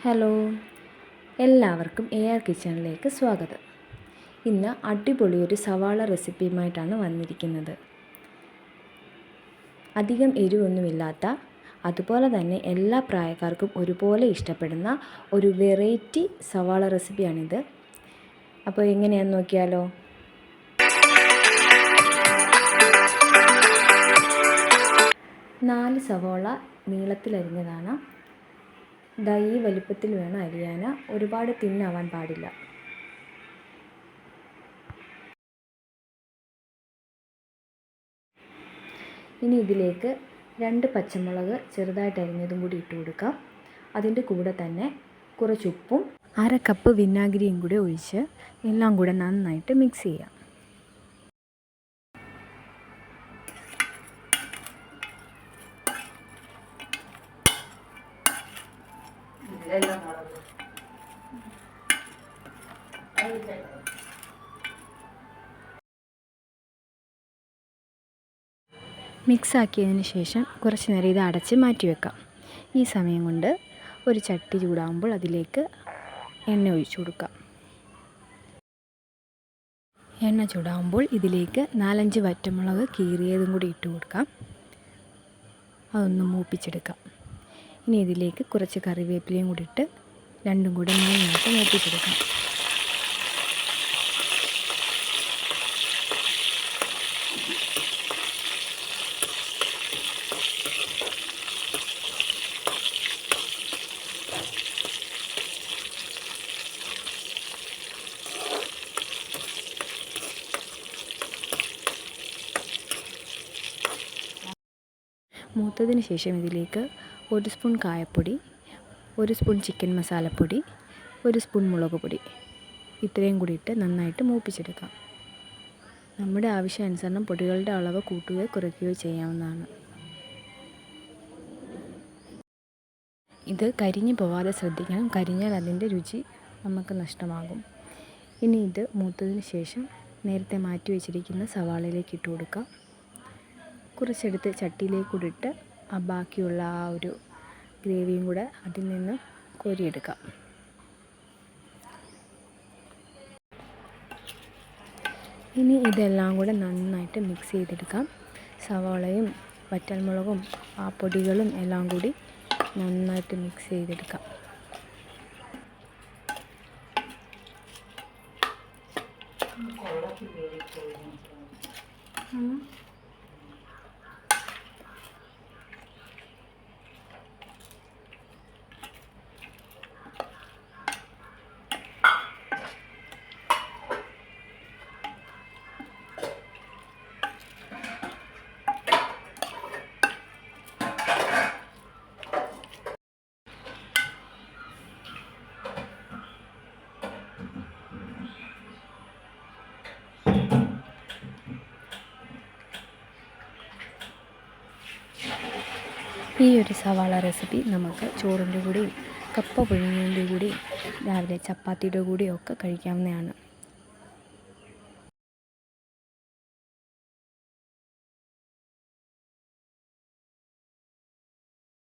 Hello, എല്ലാവർക്കും AR കിച്ചണിലേക്ക് സ്വാഗതം. ഇന്ന് അടിപൊളി ഒരു സവാള റെസിപ്പിയുമായിട്ടാണ് വന്നിരിക്കുന്നത്. അധികം എരിവൊന്നുമില്ലാത്ത, അതുപോലെ തന്നെ എല്ലാ പ്രായക്കാർക്കും ഒരുപോലെ ഇഷ്ടപ്പെടുന്ന ഒരു വെറൈറ്റി സവാള റെസിപ്പിയാണിത്. അപ്പോൾ എങ്ങനെയാണെന്ന് നോക്കിയാലോ. നാല് സവാള നീളത്തിലരിഞ്ഞതാണ്. ഈ വലിപ്പത്തിൽ വേണം അരിയാൻ, ഒരുപാട് തിന്നാവാൻ പാടില്ല. ഇനി ഇതിലേക്ക് 2 പച്ചമുളക് ചെറുതായിട്ട് അരിഞ്ഞതും കൂടി ഇട്ട് കൊടുക്കാം. അതിൻ്റെ കൂടെ തന്നെ കുറച്ച് ഉപ്പും 1/2 കപ്പ് വിനാഗിരിയും കൂടി ഒഴിച്ച് എല്ലാം കൂടെ നന്നായിട്ട് മിക്സ് ചെയ്യാം. മിക്സാക്കിയതിന് ശേഷം കുറച്ച് നേരം ഇത് അടച്ച് മാറ്റി വെക്കാം. ഈ സമയം കൊണ്ട് ഒരു ചട്ടി ചൂടാകുമ്പോൾ അതിലേക്ക് എണ്ണ ഒഴിച്ചു കൊടുക്കാം. എണ്ണ ചൂടാകുമ്പോൾ ഇതിലേക്ക് 4-5 വറ്റൽമുളക് കീറിയതും കൂടി ഇട്ട് കൊടുക്കാം. അതൊന്ന് മൂപ്പിച്ചെടുക്കാം. ഇനി ഇതിലേക്ക് കുറച്ച് കറിവേപ്പിലയും കൂടി ഇട്ട് രണ്ടും കൂടെ നന്നായിട്ട് മൂപ്പിച്ചെടുക്കാം. മൂത്തതിന് ശേഷം ഇതിലേക്ക് 1 സ്പൂൺ കായപ്പൊടി, 1 സ്പൂൺ ചിക്കൻ മസാലപ്പൊടി, 1 സ്പൂൺ മുളക് പൊടി, ഇത്രയും കൂടി ഇട്ട് നന്നായിട്ട് മൂപ്പിച്ചെടുക്കാം. നമ്മുടെ ആവശ്യാനുസരണം പൊടികളുടെ അളവ് കൂട്ടുകയോ കുറയ്ക്കുകയോ ചെയ്യാവുന്നതാണ്. ഇത് കരിഞ്ഞു പോവാതെ ശ്രദ്ധിക്കണം. കരിഞ്ഞാൽ അതിൻ്റെ രുചി നമുക്ക് നഷ്ടമാകും. ഇനി ഇത് മൂത്തതിന് ശേഷം നേരത്തെ മാറ്റി വെച്ചിരിക്കുന്ന സവാളയിലേക്ക് ഇട്ട് കൊടുക്കാം. കുറച്ചെടുത്ത് ചട്ടിയിലേക്ക് കൂടി ഇട്ട് ബാക്കിയുള്ള ഒരു ഗ്രേവിയും കൂടെ അതിൽ നിന്ന് കോരിയെടുക്കാം. ഇനി ഇതെല്ലാം കൂടെ നന്നായിട്ട് മിക്സ് ചെയ്തെടുക്കാം. സവാളയും വറ്റൽമുളകും പൊടികളും എല്ലാം കൂടി നന്നായിട്ട് മിക്സ് ചെയ്തെടുക്കാം. ഈ ഒരു സവാള റെസിപ്പി നമുക്ക് ചോറിൻ്റെ കൂടെയും കപ്പ പുഴുങ്ങിയതിൻ്റെ കൂടെയും രാവിലെ ചപ്പാത്തിയുടെ കൂടെയും ഒക്കെ കഴിക്കാവുന്നതാണ്.